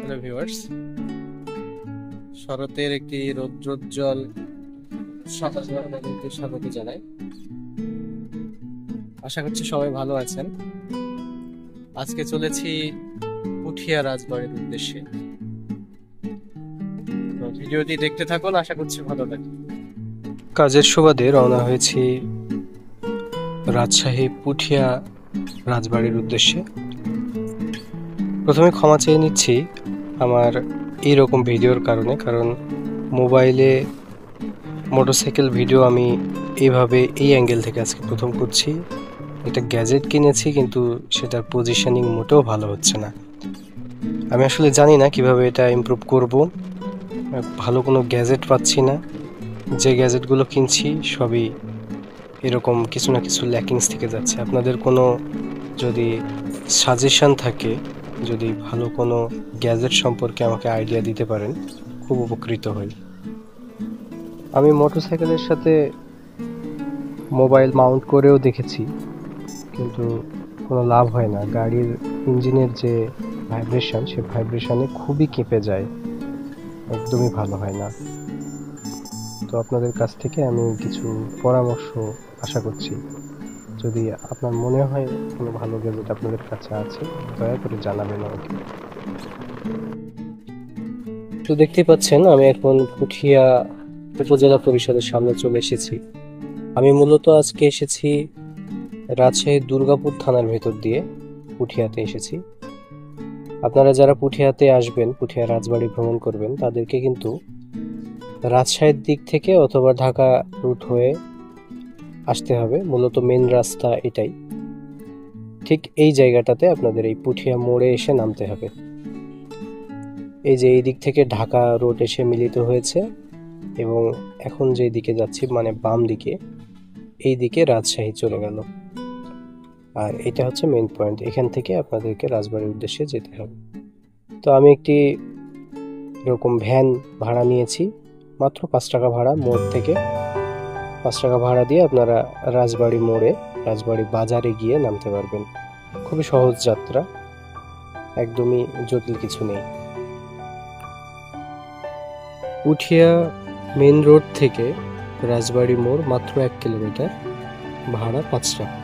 Hello viewers, শরতের একটি রৌদ্রোজ্জ্বল সকালে আপনাদেরকে স্বাগত জানাই। আশা করছি সবাই ভালো আছেন। আজকে চলেছি পুঠিয়া রাজবাড়ির উদ্দেশ্যে। ভিডিওটি দেখতে থাকুন, আশা করছি ভালো লাগবে। কাজের সুবাদে রওনা হয়েছি রাজশাহী পুঠিয়া রাজবাড়ির উদ্দেশ্যে। প্রথমে ক্ষমা চেয়ে নিচ্ছি আমার এইরকম ভিডিওর কারণে, কারণ মোবাইলে মোটরসাইকেল ভিডিও আমি এইভাবে এই অ্যাঙ্গেল থেকে আজকে প্রথম করছি। একটা গ্যাজেট কিনেছি, কিন্তু সেটার পজিশনিং মোটেও ভালো হচ্ছে না। আমি আসলে জানি না কিভাবে এটা ইমপ্রুভ করব। ভালো কোনো গ্যাজেট পাচ্ছি না। যে গ্যাজেটগুলো কিনছি সবই এরকম কিছু না কিছু ল্যাকিংস থেকে যাচ্ছে। আপনাদের কোনো যদি সাজেশন থাকে, যদি ভালো কোনো গ্যাজেট সম্পর্কে আমাকে আইডিয়া দিতে পারেন, খুব উপকৃত হই। আমি মোটরসাইকেলের সাথে মোবাইল মাউন্ট করেও দেখেছি, কিন্তু কোনো লাভ হয় না। গাড়ির ইঞ্জিনের যে ভাইব্রেশন, সে ভাইব্রেশনে খুবই কেঁপে যায়, একদমই ভালো হয় না। তো আপনাদের কাছ থেকে আমি কিছু পরামর্শ আশা করছি। যদি আপনার মনে হয় কোনো ভালো গ্যাজেট আপনাদের কাছে আছে, দয়া করে জানাবেন আমাকে। তো দেখতেই পাচ্ছেন আমি এখন পুঠিয়া উপজেলা পরিষদের সামনে চলে এসেছি। আমি মূলত আজকে এসেছি রাজশাহী দুর্গাপুর থানার ভেতর দিয়ে পুঠিয়াতে এসেছি। আপনারা যারা পুঠিয়াতে আসবেন, পুঠিয়া রাজবাড়ি ভ্রমণ করবেন, তাদেরকে কিন্তু রাজশাহীর দিক থেকে অথবা ঢাকা রুট হয়ে আসতে হবে। মূলত মেন রাস্তা এটাই। ঠিক এই জায়গাটাতে আপনাদের এই পুঠিয়া মোড়ে এসে নামতে হবে। এই যে এই দিক থেকে ঢাকা রোড এসে মিলিত হয়েছে, এবং এখন যে দিকে যাচ্ছি মানে বাম দিকে, এই দিকে রাজশাহী চলে গেল। আর এটা হচ্ছে মেইন পয়েন্ট। এখান থেকে আপনাদেরকে রাজবাড়ির উদ্দেশ্যে যেতে হবে। তো আমি একটি এরকম ভ্যান ভাড়া নিয়েছি, মাত্র 5 টাকা ভাড়া। মোড় থেকে 5 টাকা ভাড়া দিয়ে আপনারা রাজবাড়ি মোড়ে, রাজবাড়ি বাজারে গিয়ে নামতে পারবেন। খুবই সহজ যাত্রা, একদমই জটিল কিছু নেই। পুঠিয়া মেন রোড থেকে রাজবাড়ি মোড় মাত্র 1 কিলোমিটার, ভাড়া 5 টাকা।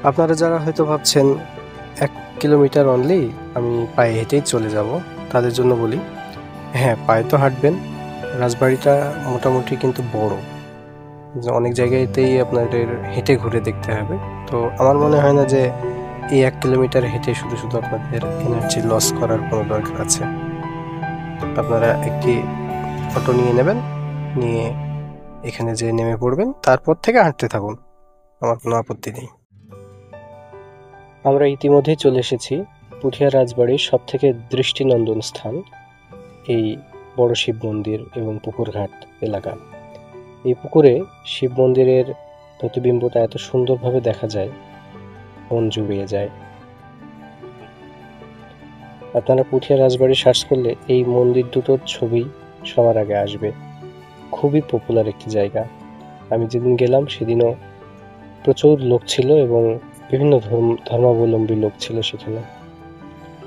আপনারা যারা হয়তো ভাবছেন 1 কিলোমিটার অনলি, আমি পায়ে হেঁটেই চলে যাব, তাদের জন্য বলি, হ্যাঁ, পায়ে তো হাঁটবেন। রাজবাড়িটা মোটামুটি কিন্তু বড়, অনেক জায়গাতেই আপনাদের হেঁটে ঘুরে দেখতে হবে। তো আমার মনে হয় না যে এই 1 কিলোমিটার হেঁটে শুধু শুধু আপনাদের এনার্জি লস করার কোনো দরকার আছে। আপনারা একটি অটো নিয়ে নেবেন, নিয়ে এখানে যে নেমে পড়বেন, তারপর থেকে হাঁটতে থাকুন, আমার কোনো আপত্তি নেই। আমরা ইতিমধ্যেই চলে এসেছি পুঠিয়া রাজবাড়ির সব থেকে দৃষ্টিনন্দন স্থান, এই বড় শিব মন্দির এবং পুকুরঘাট এলাকা। এই পুকুরে শিব মন্দিরের প্রতিবিম্বটা এত সুন্দরভাবে দেখা যায়, মন জুড়িয়ে যায়। আপনারা পুঠিয়া রাজবাড়ি সার্চ করলে এই মন্দির দুটোর ছবি সবার আগে আসবে। খুবই পপুলার একটি জায়গা। আমি যেদিন গেলাম সেদিনও প্রচুর লোক ছিল, এবং বিভিন্ন ধর্মাবলম্বী লোক ছিল সেখানে।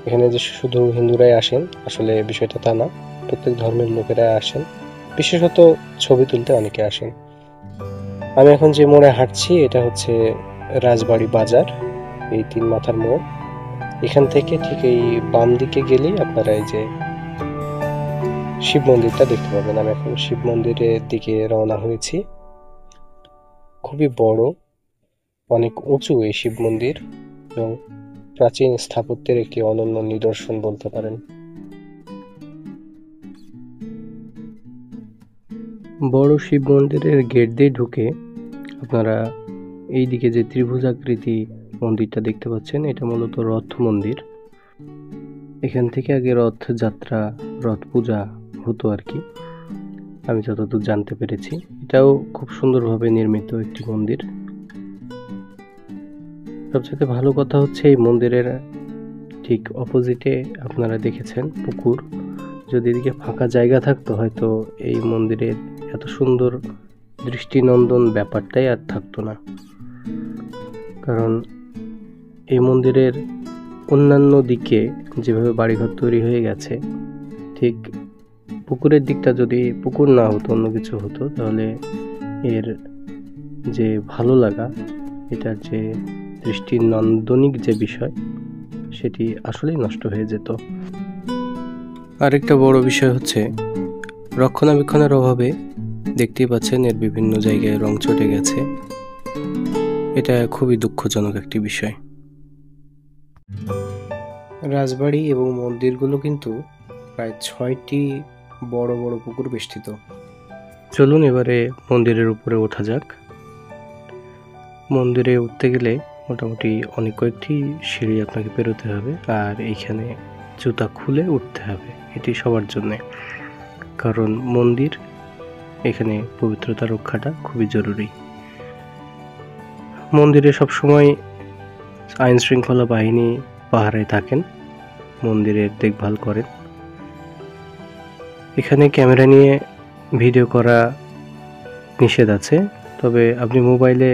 এখানে যে শুধু হিন্দুরাই আসেন, আসলে বিষয়টা তা না, প্রত্যেক ধর্মের লোকেরা আসেন, বিশেষত ছবি তুলতে অনেকে আসেন। আমি এখন যে মোড়ে হাঁটছি এটা হচ্ছে রাজবাড়ি বাজার, এই 3 মাথার মোড়। এখান থেকে ঠিক এই বাম দিকে গেলেই আপনারা এই যে শিব মন্দিরটা দেখতে পাবেন। আমি এখন শিব মন্দিরের দিকে রওনা হয়েছি। খুবই বড়, অনেক উঁচু এই শিব মন্দির, এবং প্রাচীন স্থাপত্যের একটি অনন্য নিদর্শন বলতে পারেন। বড় শিব মন্দিরের গেট দিয়ে ঢুকে আপনারা এই দিকে যে ত্রিভুজাকৃতি মন্দিরটা দেখতে পাচ্ছেন, এটা মূলত রথ মন্দির। এখান থেকে আগে রথযাত্রা, রথ পূজা হতো আর কি, আমি যতদূর জানতে পেরেছি। এটাও খুব সুন্দরভাবে নির্মিত একটি মন্দির। সবচেয়ে ভালো কথা হচ্ছে এই মন্দিরের ঠিক অপোজিটে আপনারা দেখেছেন পুকুর। যদি এদিকে ফাঁকা জায়গা থাকতো, হয়তো এই মন্দিরের এত সুন্দর দৃষ্টিনন্দন ব্যাপারটাই আর থাকতো না। কারণ এই মন্দিরের অন্যান্য দিকে যেভাবে বাড়িঘর তৈরি হয়ে গেছে, ঠিক পুকুরের দিকটা যদি পুকুর না হতো, অন্য কিছু হতো, তাহলে এর যে ভালো লাগা, এটার যে দৃষ্টিনন্দনিক যে বিষয়, সেটি আসলেই নষ্ট হয়ে যেত। আরেকটা বড় বিষয় হচ্ছে রক্ষণাবেক্ষণের অভাবে দেখতেই পাচ্ছেন এর বিভিন্ন জায়গায় রং চটে গেছে। এটা খুবই দুঃখজনক একটি বিষয়। রাজবাড়ি এবং মন্দিরগুলো কিন্তু প্রায় 6টি বড় বড় পুকুর বেষ্টিত। চলুন এবারে মন্দিরের উপরে ওঠা যাক। মন্দিরে উঠতে গেলে মোটামুটি অনেক কয়েকটি সিঁড়ি আপনাকে পেরোতে হবে, আর এইখানে জুতা খুলে উঠতে হবে। এটি সবার জন্যে, কারণ মন্দির, এখানে পবিত্রতা রক্ষাটা খুবই জরুরি। মন্দিরে সবসময় আইন শৃঙ্খলা বাহিনী পাহারায় থাকেন, মন্দিরের দেখভাল করেন। এখানে ক্যামেরা নিয়ে ভিডিও করা নিষেধ আছে, তবে আপনি মোবাইলে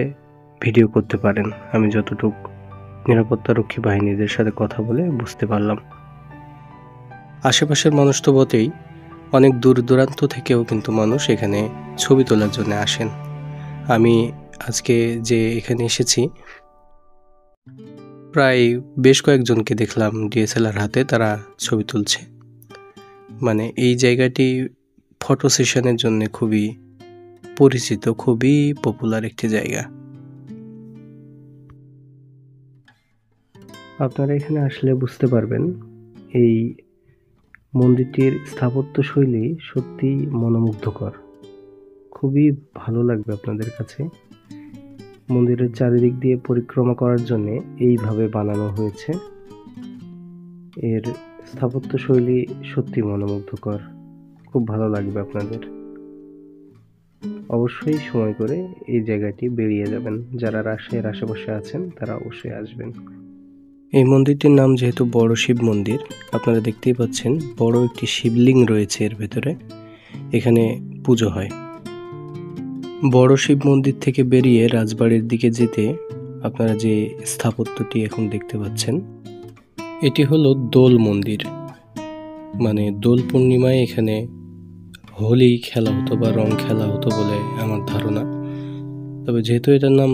ভিডিও করতে পারেন, আমি যতটুকু নিরাপত্তারক্ষী বাহিনীদের সাথে কথা বলে বুঝতে পারলাম। আশেপাশের মানুষ তো বটেই, অনেক দূর দূরান্ত থেকেও কিন্তু মানুষ এখানে ছবি তোলার জন্য আসেন। আমি আজকে যে এখানে এসেছি, প্রায় বেশ কয়েকজনকে দেখলাম ডিএসএলআর হাতে তারা ছবি তুলছে। মানে এই জায়গাটি ফটো সেশনের জন্য খুবই পরিচিত, খুবই পপুলার একটি জায়গা। আপনারা এখানে আসলে বুঝতে পারবেন এই মন্দিরটির স্থাপত্যশৈলী সত্যি মনোমুগ্ধকর, খুবই ভালো লাগবে আপনাদের কাছে। মন্দিরের চারিদিক দিয়ে পরিক্রমা করার জন্য এইভাবে বানানো হয়েছে। এর স্থাপত্যশৈলী সত্যি মনোমুগ্ধকর, খুব ভালো লাগবে আপনাদের। অবশ্যই সময় করে এই জায়গাটি বেরিয়ে যাবেন। যারা রাজশাহীর আশেপাশে আছেন তারা অবশ্যই আসবেন। এই মন্দিরটির নাম যেহেতু বড় শিব মন্দির, আপনারা দেখতেই পাচ্ছেন বড় একটি শিবলিং রয়েছে এর ভেতরে, এখানে পুজো হয়। বড় শিব মন্দির থেকে বেরিয়ে রাজবাড়ির দিকে যেতে আপনারা যে স্থাপত্যটি এখন দেখতে পাচ্ছেন, এটি হলো দোল মন্দির। মানে দোল পূর্ণিমায় এখানে হোলি খেলা হতো বা রং খেলা হতো বলে আমার ধারণা। তবে যেহেতু এটার নাম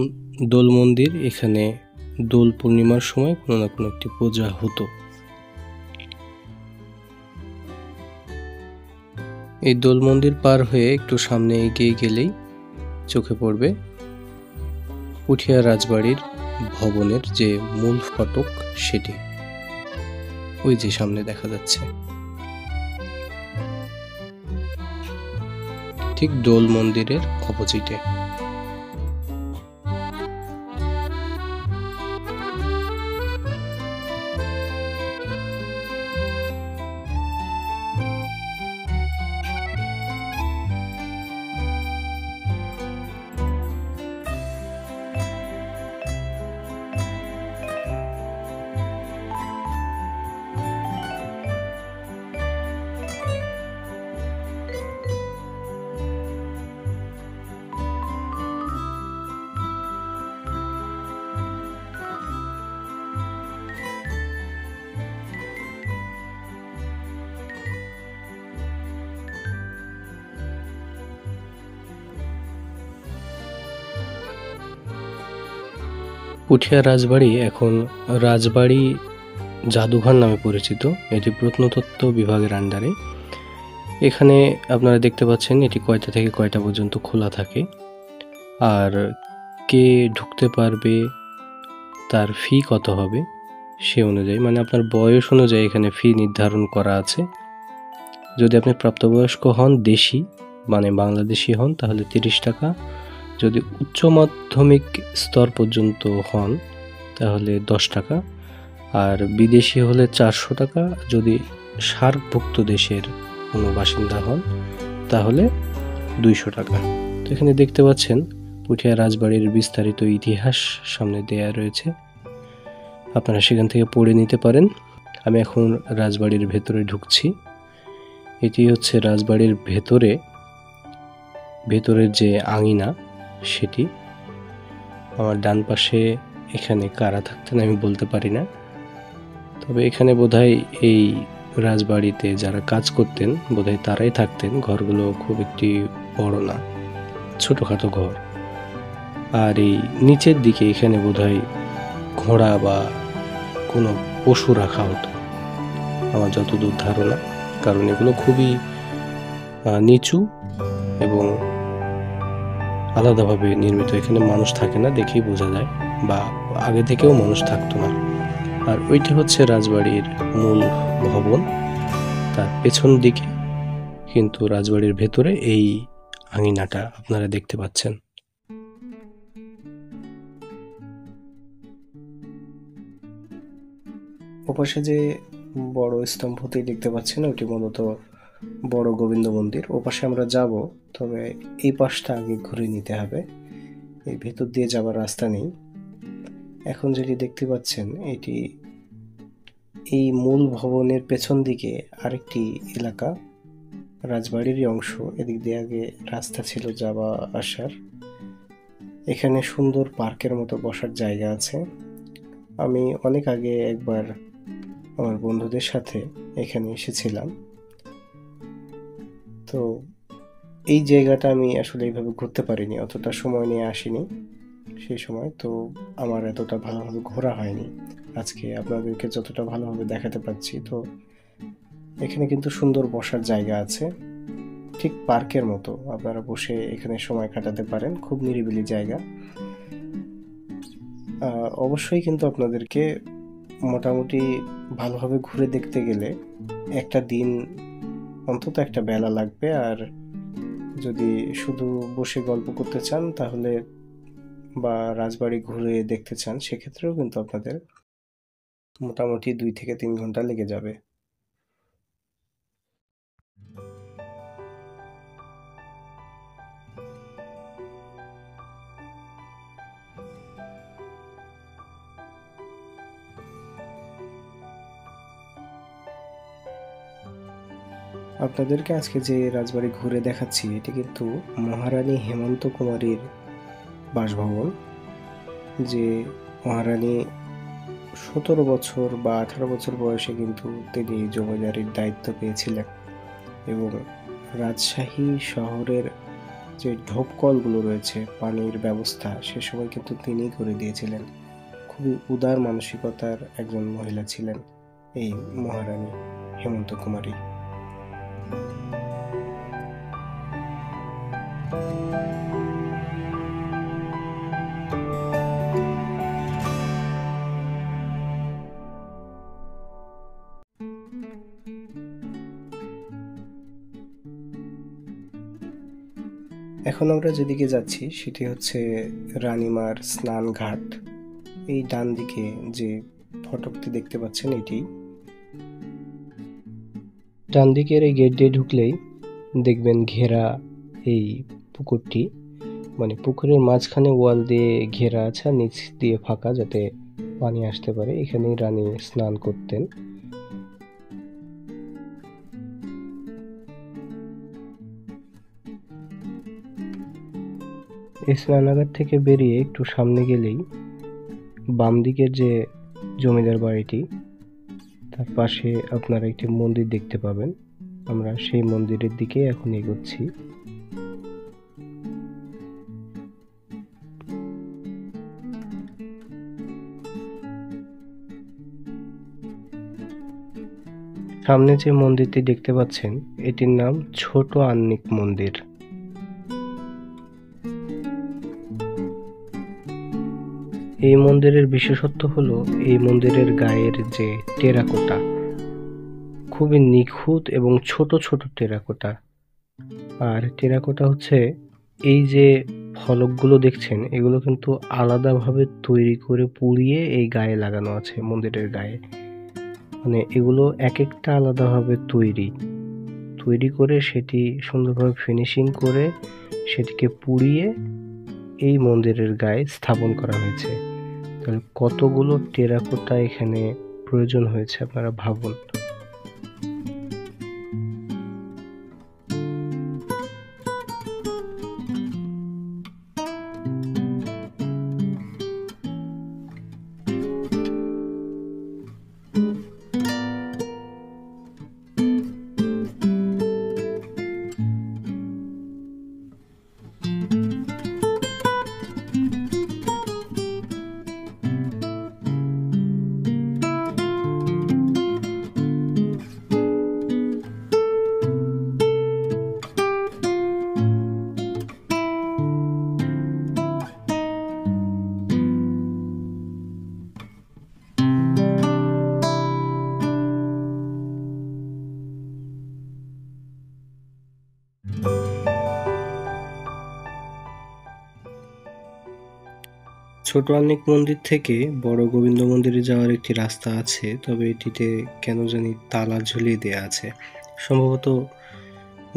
দোল মন্দির, এখানে দোল পূর্ণিমার সময় কোনো না কোনো একটি পূজা হতো। এই দোল মন্দির পার হয়ে একটু সামনে এগিয়ে গেলেই চোখে পড়বে পুঠিয়া রাজবাড়ির ভবনের যে মূল ফটক, সেটি ওই যে সামনে দেখা যাচ্ছে, ঠিক দোল মন্দিরের অপোজিটে। পুঠিয়া রাজবাড়ি এখন রাজবাড়ি জাদুঘর নামে পরিচিত। এটি প্রত্নতত্ত্ব বিভাগের আন্ডারে। এখানে আপনারা দেখতে পাচ্ছেন এটি কয়টা থেকে কয়টা পর্যন্ত খোলা থাকে, আর কে ঢুকতে পারবে, তার ফি কত হবে সে অনুযায়ী, মানে আপনার বয়স অনুযায়ী এখানে ফি নির্ধারণ করা আছে। যদি আপনি প্রাপ্তবয়স্ক হন, দেশি মানে বাংলাদেশি হন, তাহলে 30 টাকা। যদি উচ্চ মাধ্যমিক স্তর পর্যন্ত হন তাহলে 10 টাকা, আর বিদেশি হলে 400 টাকা। যদি সার্কভুক্ত দেশের কোনো বাসিন্দা হন তাহলে 200 টাকা। তো এখানে দেখতে পাচ্ছেন পুঠিয়া রাজবাড়ির বিস্তারিত ইতিহাস সামনে দেয়া রয়েছে, আপনারা সেখান থেকে পড়ে নিতে পারেন। আমি এখন রাজবাড়ির ভেতরে ঢুকছি। এটি হচ্ছে রাজবাড়ির ভেতরে ভেতরের যে আঙিনা সেটি। আমার ডান পাশে এখানে কারা থাকতেন আমি বলতে পারি না, তবে এখানে বোধহয় এই রাজবাড়িতে যারা কাজ করতেন বোধহয় তারাই থাকতেন। ঘরগুলো খুব একটি বড় না, ছোটখাটো ঘর। আর এই নিচের দিকে এখানে বোধহয় ঘোড়া বা কোনো পশু রাখা হতো আমার যতদূর ধারণা, কারণ এগুলো খুবই নিচু এবং আলাদাভাবে নির্মিত। এখানে মানুষ থাকে না দেখেই বোঝা যায়, বা আগে থেকেও মানুষ থাকতো না। আর ওইটি হচ্ছে রাজবাড়ির মূল ভবন। তার পেছন দিকে কিন্তু রাজবাড়ির ভেতরে এই আঙিনাটা আপনারা দেখতে পাচ্ছেন। ওপাশে যে বড় স্তম্ভটি দেখতে পাচ্ছেন ওটি মূলত বড় গোবিন্দ মন্দির। ওপাশে আমরা যাব, তবে এই পাশটা আগে ঘুরে নিতে হবে, এই ভেতর দিয়ে যাবার রাস্তা নেই। এখন যেটি দেখতে পাচ্ছেন এটি এই মূল ভবনের পেছন দিকে আরেকটি এলাকা, রাজবাড়িরই অংশ। এদিক দিয়ে আগে রাস্তা ছিল যাওয়া আসার। এখানে সুন্দর পার্কের মতো বসার জায়গা আছে। আমি অনেক আগে একবার আমার বন্ধুদের সাথে এখানে এসেছিলাম, তো এই জায়গাটা আমি আসলে এইভাবে ঘুরতে পারিনি, অতটা সময় নিয়ে আসিনি সেই সময়, তো আমার এতটা ভালোভাবে ঘোরা হয়নি। আজকে আপনাদেরকে যতটা ভালোভাবে দেখাতে পাচ্ছি। তো এখানে কিন্তু সুন্দর বসার জায়গা আছে, ঠিক পার্কের মতো। আপনারা বসে এখানে সময় কাটাতে পারেন, খুব নিরিবিলি জায়গা। অবশ্যই কিন্তু আপনাদেরকে মোটামুটি ভালোভাবে ঘুরে দেখতে গেলে একটা দিন, অন্তত একটা বেলা লাগবে। আর যদি শুধু বসে গল্প করতে চান তাহলে, বা রাজবাড়ি ঘুরে দেখতে চান, সেক্ষেত্রেও কিন্তু আপনাদের মোটামুটি 2 থেকে 3 ঘন্টা লেগে যাবে। আপনাদেরকে আজকে যে রাজবাড়ি ঘুরে দেখাচ্ছি এটি কিন্তু মহারানী হেমন্ত কুমারীর বাসভবন। যে মহারানী 17 বছর বা 18 বছর বয়সে কিন্তু তিনি জমিদারির দায়িত্ব পেয়েছিলেন, এবং রাজশাহী শহরের যে ঢোপকলগুলো রয়েছে, পানির ব্যবস্থা, সে সময় কিন্তু তিনিই করে দিয়েছিলেন। খুবই উদার মানসিকতার একজন মহিলা ছিলেন এই মহারানী হেমন্ত কুমারী। এখন আমরা যেদিকে যাচ্ছি সেটি হচ্ছে রানীমার স্নান ঘাট। এই ডান দিকে যে ফটকটি দেখতে পাচ্ছেন এটি। ডান দিকের এই গেট দিয়ে ঢুকলেই দেখবেন ঘেরা এই পুকুরটি, মানে পুকুরের মাঝখানে ওয়াল দিয়ে ঘেরা আছে, আর নিচ দিয়ে ফাঁকা যাতে পানি আসতে পারে। এখানেই রানী স্নান করতেন। এই স্নানাগার থেকে বেরিয়ে একটু সামনে গেলেই বাম দিকের যে জমিদার বাড়িটি, তার পাশে আপনারা একটি মন্দির দেখতে পাবেন। আমরা সেই মন্দিরের দিকে এখন এগোচ্ছি। সামনে যে মন্দিরটি দেখতে পাচ্ছেন এটির নাম ছোট আন্নিক মন্দির। এই মন্দিরের বিশেষত্ব হলো এই মন্দিরের গায়ের যে টেরাকোটা, খুবই নিখুঁত এবং ছোট ছোট টেরাকোটা। আর টেরাকোটা হচ্ছে এই যে ফলকগুলো দেখছেন এগুলো কিন্তু আলাদাভাবে তৈরি করে পুড়িয়ে এই গায়ে লাগানো আছে মন্দিরের গায়ে। মানে এগুলো এক একটা আলাদাভাবে তৈরি করে সেটি সুন্দরভাবে ফিনিশিং করে সেটিকে পুড়িয়ে এই মন্দিরের গায়ে স্থাপন করা হয়েছে। তাহলে কতগুলো টেরাকোটা এখানে প্রয়োজন হয়েছে আপনারা ভাবুন। ছোট আহ্নিক মন্দির থেকে বড় গোবিন্দ মন্দিরে যাওয়ার একটি রাস্তা আছে, তবে এটিতে কেন জানি তালা ঝুলিয়ে দেয়া আছে। সম্ভবত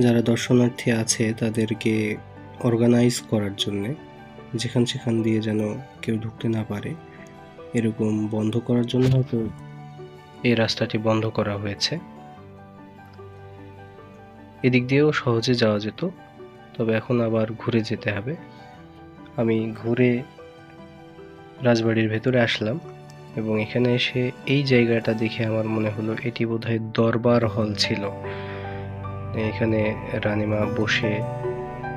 যারা দর্শনার্থী আছে তাদেরকে অর্গানাইজ করার জন্যে, যেখান সেখান দিয়ে যেন কেউ ঢুকতে না পারে এরকম বন্ধ করার জন্য হয়তো এই রাস্তাটি বন্ধ করা হয়েছে। এদিক দিয়েও সহজে যাওয়া যেত, তবে এখন আবার ঘুরে যেতে হবে। আমি ঘুরে রাজবাড়ির ভেতরে আসলাম এবং এখানে এসে এই জায়গাটা দেখে আমার মনে হলো এটি বোধহয় দরবার হল ছিল। এখানে রানীমা বসে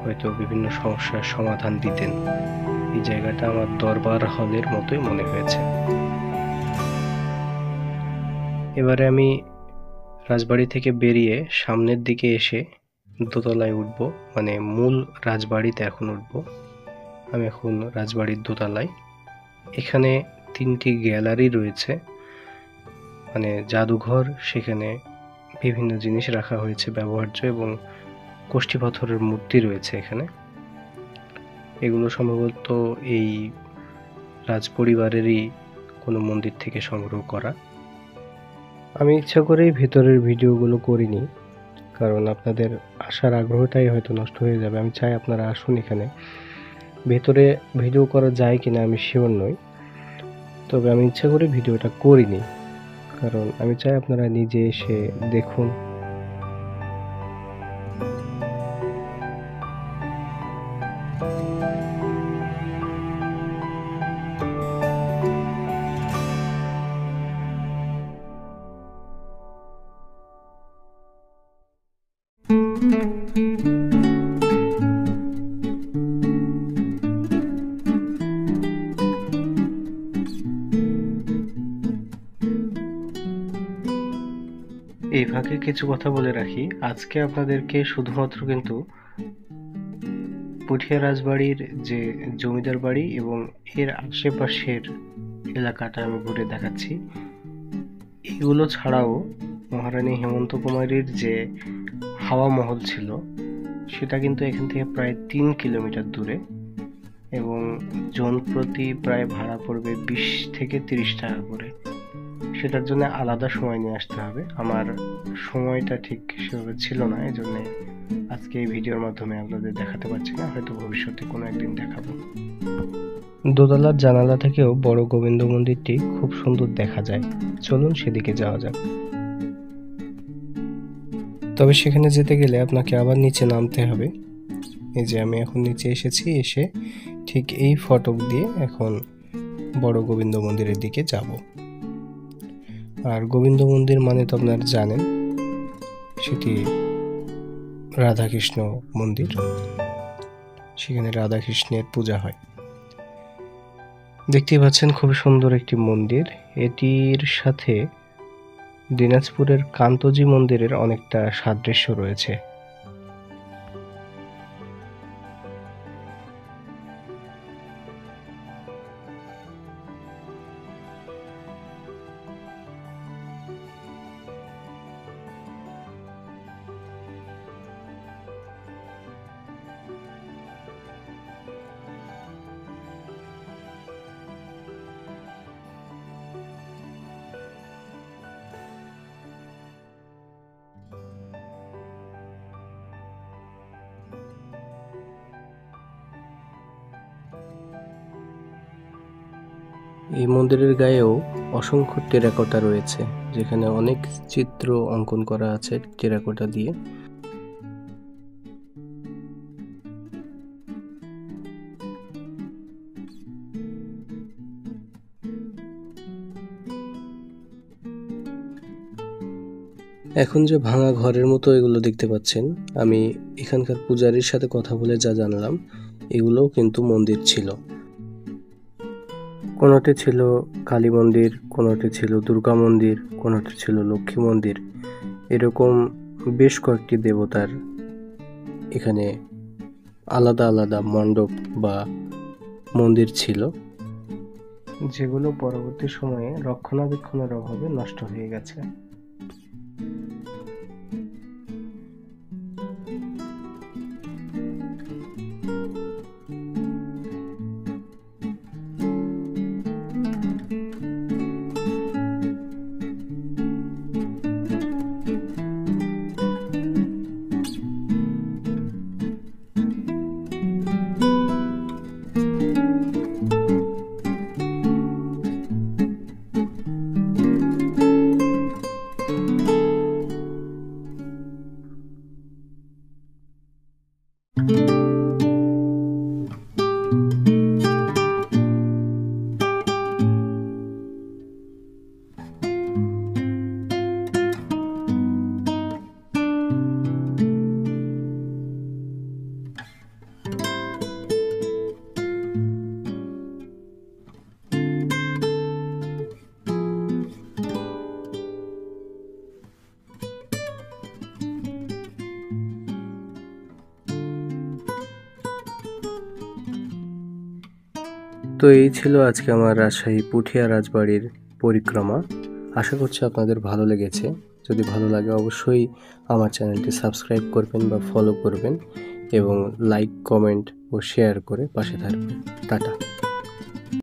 হয়তো বিভিন্ন সমস্যার সমাধান দিতেন। এই জায়গাটা আমার দরবার হলের মতোই মনে হয়েছে। এবারে আমি রাজবাড়ি থেকে বেরিয়ে সামনের দিকে এসে দোতলায় উঠব, মানে মূল রাজবাড়িতে এখন উঠব। আমি এখন রাজবাড়ির দোতলায়। এখানে 3টি গ্যালারি রয়েছে, মানে জাদুঘর। সেখানে বিভিন্ন জিনিস রাখা হয়েছে ব্যবহার্য, এবং কোষ্ঠী পাথরের মূর্তি রয়েছে এখানে। এগুলো সম্ভবত এই রাজপরিবারেরই কোনো মন্দির থেকে সংগ্রহ করা। আমি ইচ্ছা করেই ভেতরের ভিডিওগুলো করিনি, কারণ আপনাদের আসার আগ্রহটাই হয়তো নষ্ট হয়ে যাবে। আমি চাই আপনারা আসুন। এখানে ভেতরে ভিডিও করা যায় কিনা আমি শিওর নই, তবে আমি ইচ্ছা করে ভিডিওটা করিনি, কারণ আমি চাই আপনারা নিজে এসে দেখুন। এই ফাঁকে কিছু কথা বলে রাখি। আজকে আপনাদেরকে শুধুমাত্র কিন্তু পুঠিয়া রাজবাড়ির যে জমিদার বাড়ি এবং এর আশেপাশের এলাকাটা আমি ঘুরে দেখাচ্ছি। এগুলো ছাড়াও মহারানী হেমন্ত কুমারীর যে হাওয়া মহল ছিল সেটা কিন্তু এখান থেকে প্রায় 3 কিলোমিটার দূরে, এবং জন প্রতি প্রায় ভাড়া পড়বে 20 থেকে 30 টাকা করে। সেটার জন্য আলাদা সময় নিয়ে আসতে হবে। আমার সময়টা ঠিক সেভাবে ছিল না, এই জন্য আজকে এই ভিডিওর মাধ্যমে আপনাদের দেখাতে পারছি না, হয়তো ভবিষ্যতে কোনো একদিন দেখাবো। দোতলার জানালা থেকেও বড় গোবিন্দ মন্দিরটি খুব সুন্দর দেখা যায়। চলুন সেদিকে যাওয়া যাক। তবে সেখানে যেতে গেলে আপনাকে আবার নিচে নামতে হবে। এই যে আমি এখন নিচে এসেছি, এসে ঠিক এই ফটক দিয়ে এখন বড় গোবিন্দ মন্দিরের দিকে যাব। আর গোবিন্দ মন্দির মানে তো আপনারা জানেন, সেটি রাধাকৃষ্ণ মন্দির। সেখানে রাধাকৃষ্ণের পূজা হয়। দেখতেই পাচ্ছেন খুব সুন্দর একটি মন্দির। এটির সাথে দিনাজপুরের কান্তজি মন্দিরের অনেকটা সাদৃশ্য রয়েছে। এই মন্দিরের গায়েও অসংখ্য টেরাকোটা রয়েছে, যেখানে অনেক চিত্র অঙ্কন করা আছে টেরাকোটা দিয়ে। এখন যে ভাঙা ঘরের মতো এগুলো দেখতে পাচ্ছেন, আমি এখানকার পূজারীর সাথে কথা বলে যা জানলাম, এগুলোও কিন্তু মন্দির ছিল। কোনোটি ছিল কালী মন্দির, কোনোটি ছিল দুর্গা মন্দির, কোনোটি ছিল লক্ষ্মী মন্দির। এরকম বেশ কয়েকটি দেবতার এখানে আলাদা আলাদা মণ্ডপ বা মন্দির ছিল, যেগুলো পরবর্তী সময়ে রক্ষণাবেক্ষণের অভাবে নষ্ট হয়ে গেছে। তো এই ছিল আজকে আমার রাজশাহী পুঠিয়া রাজবাড়ির পরিক্রমা। আশা করছি আপনাদের ভালো লেগেছে। যদি ভালো লাগে অবশ্যই আমার চ্যানেলটি সাবস্ক্রাইব করবেন বা ফলো করবেন এবং লাইক, কমেন্ট ও শেয়ার করে পাশে থাকবেন। টাটা।